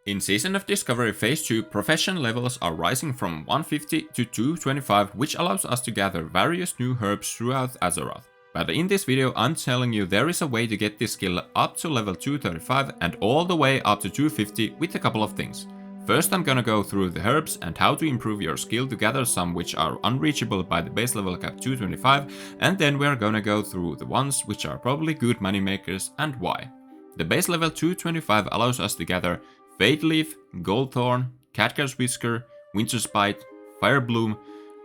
In Season of Discovery Phase 2, profession levels are rising from 150 to 225, which allows us to gather various new herbs throughout Azeroth. But in this video I'm telling you there is a way to get this skill up to level 235 and all the way up to 250 with a couple of things. First I'm gonna go through the herbs and how to improve your skill to gather some which are unreachable by the base level cap 225, and then we're gonna go through the ones which are probably good money makers and why. The base level 225 allows us to gather Fade Leaf, Goldthorn, Catcar's Whisker, Winterspite, Firebloom,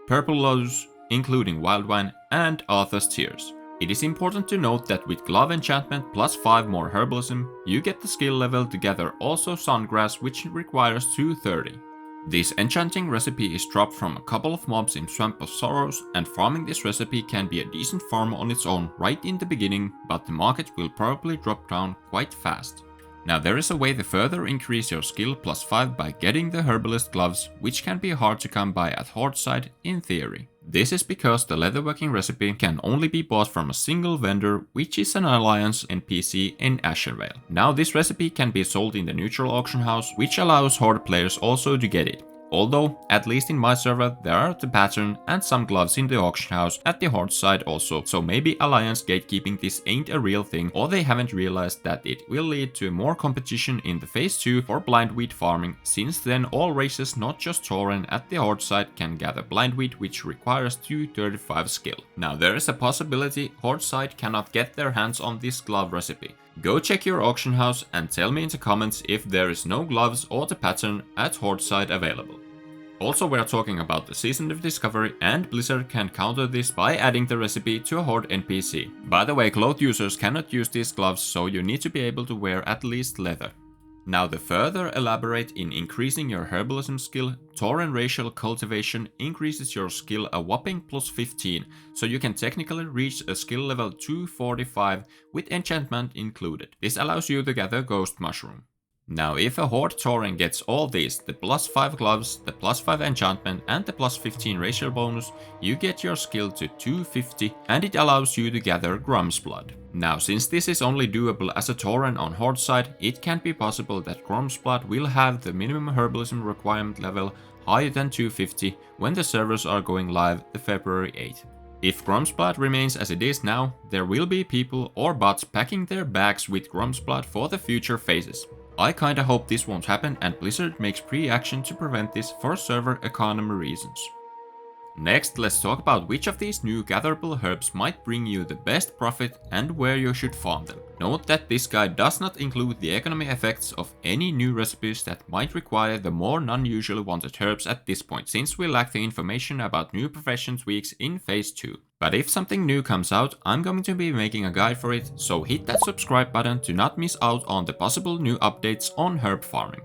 Purple Lotus, including Wildwine, and Arthur's Tears. It is important to note that with Glove Enchantment plus 5 more Herbalism, you get the skill level to gather also Sungrass, which requires 230. This enchanting recipe is dropped from a couple of mobs in Swamp of Sorrows, and farming this recipe can be a decent farm on its own right in the beginning, but the market will probably drop down quite fast. Now there is a way to further increase your skill plus 5 by getting the Herbalist gloves, which can be hard to come by at Horde side in theory. This is because the leatherworking recipe can only be bought from a single vendor, which is an Alliance NPC in Ashenvale. Now this recipe can be sold in the neutral auction house, which allows Horde players also to get it. Although, at least in my server, there are the pattern and some gloves in the auction house at the Horde side also, so maybe Alliance gatekeeping this ain't a real thing, or they haven't realized that it will lead to more competition in the phase 2 for blindweed farming, since then all races not just Tauren at the Horde side can gather blindweed, which requires 235 skill. Now there is a possibility Horde side cannot get their hands on this glove recipe. Go check your auction house and tell me in the comments if there is no gloves or the pattern at Horde side available. Also, we're talking about the Season of Discovery, and Blizzard can counter this by adding the recipe to a Horde NPC. By the way, cloth users cannot use these gloves, so you need to be able to wear at least leather. Now to further elaborate in increasing your Herbalism skill, Tauren Racial Cultivation increases your skill a whopping plus 15, so you can technically reach a skill level 245 with enchantment included. This allows you to gather Ghost Mushroom. Now if a Horde Tauren gets all these, the plus 5 gloves, the plus 5 enchantment and the plus 15 racial bonus, you get your skill to 250 and it allows you to gather Grum's Blood. Now since this is only doable as a Tauren on Horde side, it can be possible that Grum's Blood will have the minimum Herbalism requirement level higher than 250 when the servers are going live the February 8th. If Grum's Blood remains as it is now, there will be people or bots packing their bags with Grum's Blood for the future phases. I kinda hope this won't happen and Blizzard makes pre-action to prevent this for server economy reasons. Next, let's talk about which of these new gatherable herbs might bring you the best profit and where you should farm them. Note that this guide does not include the economy effects of any new recipes that might require the more non-usually wanted herbs at this point, since we lack the information about new profession tweaks in phase 2. But if something new comes out, I'm going to be making a guide for it, so hit that subscribe button to not miss out on the possible new updates on herb farming.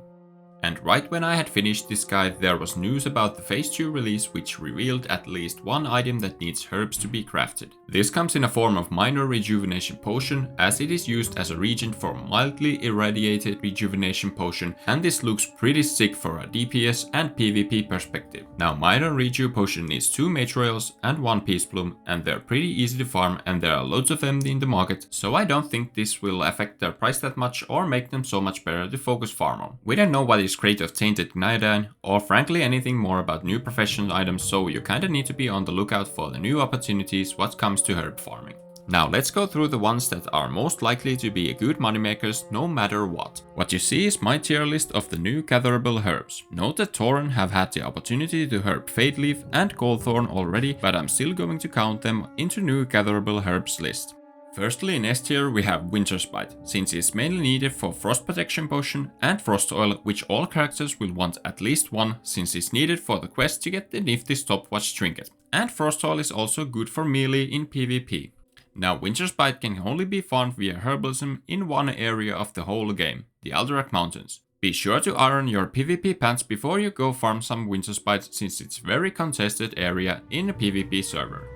And right when I had finished this guide, there was news about the phase 2 release which revealed at least one item that needs herbs to be crafted. This comes in a form of minor rejuvenation potion, as it is used as a regent for mildly irradiated rejuvenation potion, and this looks pretty sick for a DPS and PvP perspective. Now minor reju potion needs 2 mage royals and 1 peace bloom, and they're pretty easy to farm and there are loads of them in the market, so I don't think this will affect their price that much or make them so much better to focus farm on. We don't know what is great of Tainted Gnidine, or frankly anything more about new professional items, so you kinda need to be on the lookout for the new opportunities what comes to herb farming. Now let's go through the ones that are most likely to be good moneymakers no matter what. What you see is my tier list of the new gatherable herbs. Note that Tauren have had the opportunity to herb Fade Leaf and Goldthorn already, but I'm still going to count them into new gatherable herbs list. Firstly, in S tier we have Winterspite, since it's mainly needed for Frost Protection Potion and Frost Oil, which all characters will want at least one, since it's needed for the quest to get the nifty Stopwatch trinket. And Frost Oil is also good for melee in PvP. Now Winterspite can only be farmed via Herbalism in one area of the whole game, the Alderac Mountains. Be sure to iron your PvP pants before you go farm some Winterspite, since it's very contested area in a PvP server.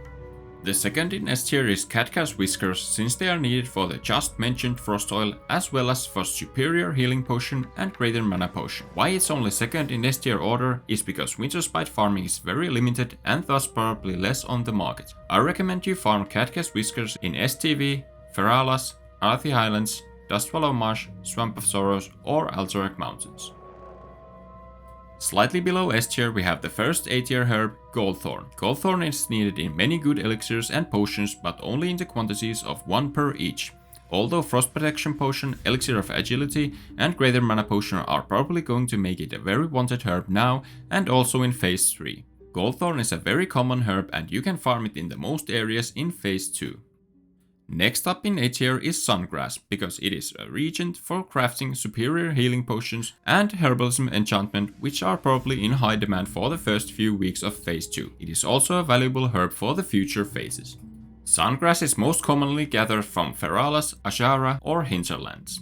The second in S tier is Catcar's Whiskers, since they are needed for the just mentioned Frost Oil, as well as for Superior Healing Potion and Greater Mana Potion. Why it's only second in S tier order is because Winterspite farming is very limited and thus probably less on the market. I recommend you farm Catcar's Whiskers in STV, Feralas, Arthi Highlands, Dustwallow Marsh, Swamp of Sorrows or Alterac Mountains. Slightly below S tier we have the first A tier herb, Goldthorn. Goldthorn is needed in many good elixirs and potions, but only in the quantities of 1 per each. Although Frost Protection Potion, Elixir of Agility and Greater Mana Potion are probably going to make it a very wanted herb now and also in Phase 3. Goldthorn is a very common herb and you can farm it in the most areas in Phase 2. Next up in A tier is Sungrass, because it is a regent for crafting superior healing potions and Herbalism enchantment, which are probably in high demand for the first few weeks of Phase 2. It is also a valuable herb for the future phases. Sungrass is most commonly gathered from Feralas, Ashara or hinterlands.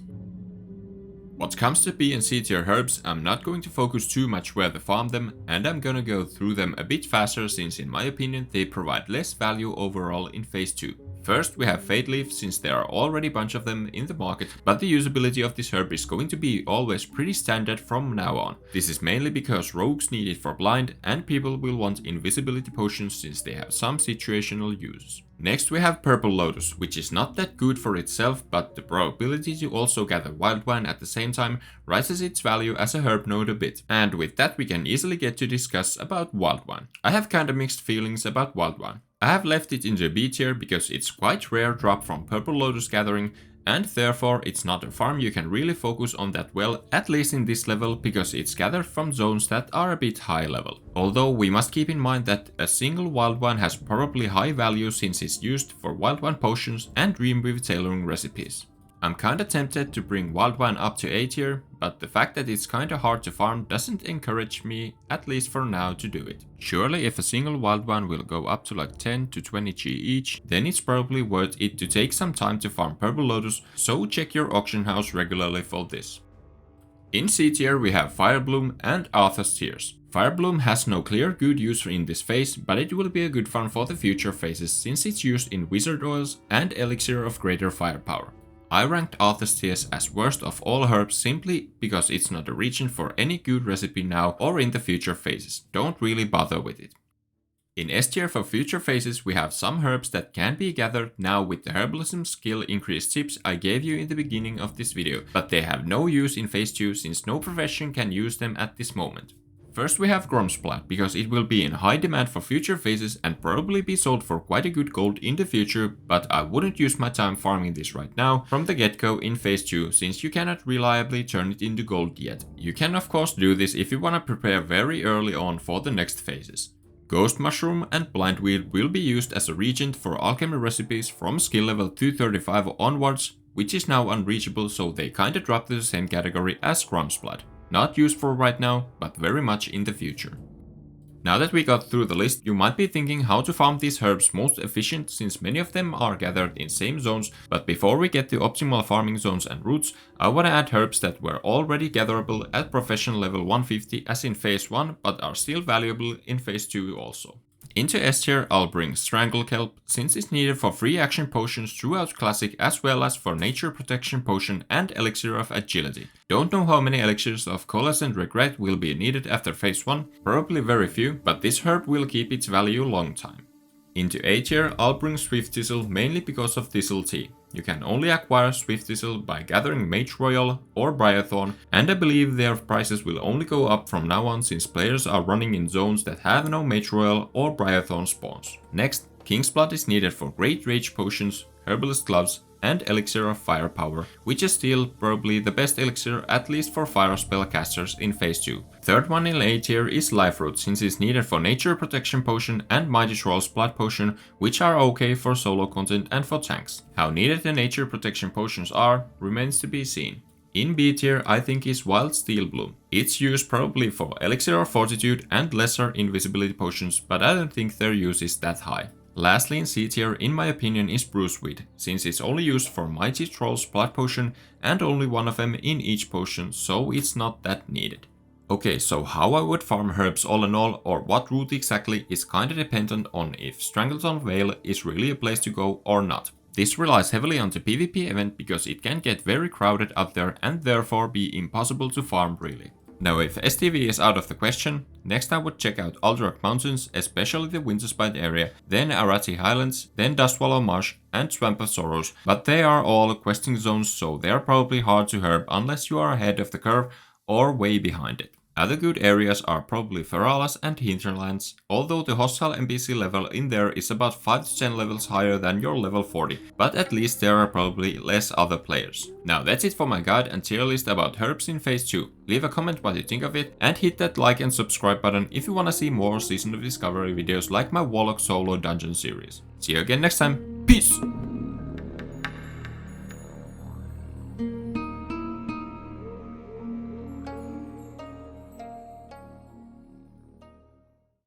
What comes to B and C tier herbs, I'm not going to focus too much where to farm them, and I'm gonna go through them a bit faster since in my opinion they provide less value overall in Phase 2. First we have Fade Leaf, since there are already a bunch of them in the market, but the usability of this herb is going to be always pretty standard from now on. This is mainly because rogues need it for blind and people will want invisibility potions since they have some situational uses. Next we have Purple Lotus, which is not that good for itself, but the probability to also gather wild wine at the same time rises its value as a herb node a bit. And with that we can easily get to discuss about wild wine. I have kinda mixed feelings about wild wine. I have left it in the B tier because it's quite rare drop from Purple Lotus gathering, and therefore it's not a farm you can really focus on that well, at least in this level, because it's gathered from zones that are a bit high level. Although we must keep in mind that a single wild wine has probably high value since it's used for wild wine potions and Dreamweave tailoring recipes. I'm kinda tempted to bring wild wine up to A tier, but the fact that it's kinda hard to farm doesn't encourage me, at least for now, to do it. Surely if a single wild wine will go up to like 10 to 20 G each, then it's probably worth it to take some time to farm Purple Lotus, so check your auction house regularly for this. In C tier we have Firebloom and Arthas Tears. Firebloom has no clear good use in this phase, but it will be a good farm for the future phases since it's used in Wizard Oils and Elixir of Greater Firepower. I ranked Arthas Tears as worst of all herbs simply because it's not a regent for any good recipe now or in the future phases. Don't really bother with it. In S tier for future phases we have some herbs that can be gathered now with the Herbalism skill increase tips I gave you in the beginning of this video, but they have no use in Phase 2 since no profession can use them at this moment. First we have Gromsplat, because it will be in high demand for future phases and probably be sold for quite a good gold in the future, but I wouldn't use my time farming this right now from the get-go in Phase 2 since you cannot reliably turn it into gold yet. You can of course do this if you wanna prepare very early on for the next phases. Ghost Mushroom and Blindweed will be used as a regent for alchemy recipes from skill level 235 onwards, which is now unreachable, so they kinda drop to the same category as Gromsplat. Not used for right now, but very much in the future. Now that we got through the list, you might be thinking how to farm these herbs most efficient since many of them are gathered in same zones, but before we get to optimal farming zones and routes, I wanna add herbs that were already gatherable at professional level 150 as in Phase 1, but are still valuable in Phase 2 also. Into S tier I'll bring Strangle Kelp, since it's needed for free action potions throughout Classic as well as for Nature Protection Potion and Elixir of Agility. Don't know how many elixirs of Coalescent Regret will be needed after Phase 1, probably very few, but this herb will keep its value long time. Into A tier I'll bring Swift Thistle mainly because of Thistle Tea. You can only acquire Swift Thistle by gathering Mage Royal or Briarthorn, and I believe their prices will only go up from now on since players are running in zones that have no Mage Royal or Briarthorn spawns. Next, King's Blood is needed for Great Rage Potions, Herbalist Gloves, and Elixir of Firepower, which is still probably the best elixir at least for fire spellcasters in Phase 2. Third one in A tier is Life Root, since it's needed for Nature Protection Potion and Mighty Troll's Blood Potion, which are okay for solo content and for tanks. How needed the Nature Protection Potions are remains to be seen. In B tier I think is Wild Steel Bloom. It's used probably for Elixir of Fortitude and lesser invisibility potions, but I don't think their use is that high. Lastly in C tier in my opinion is Bruiseweed, since it's only used for Mighty Troll's Blood Potion and only one of them in each potion, so it's not that needed. Okay, so how I would farm herbs all in all, or what route exactly, is kinda dependent on if Strangleton Vale is really a place to go or not. This relies heavily on the PvP event because it can get very crowded out there and therefore be impossible to farm really. Now if STV is out of the question, next I would check out Alderac Mountains, especially the Winterspite area, then Arati Highlands, then Dustwallow Marsh and Swamp of Sorrows, but they are all questing zones so they are probably hard to herb unless you are ahead of the curve or way behind it. Other good areas are probably Feralas and Hinterlands, although the hostile NPC level in there is about 5 to 10 levels higher than your level 40, but at least there are probably less other players. Now that's it for my guide and tier list about herbs in Phase 2. Leave a comment what you think of it, and hit that like and subscribe button if you wanna see more Season of Discovery videos like my Warlock solo dungeon series. See you again next time, peace!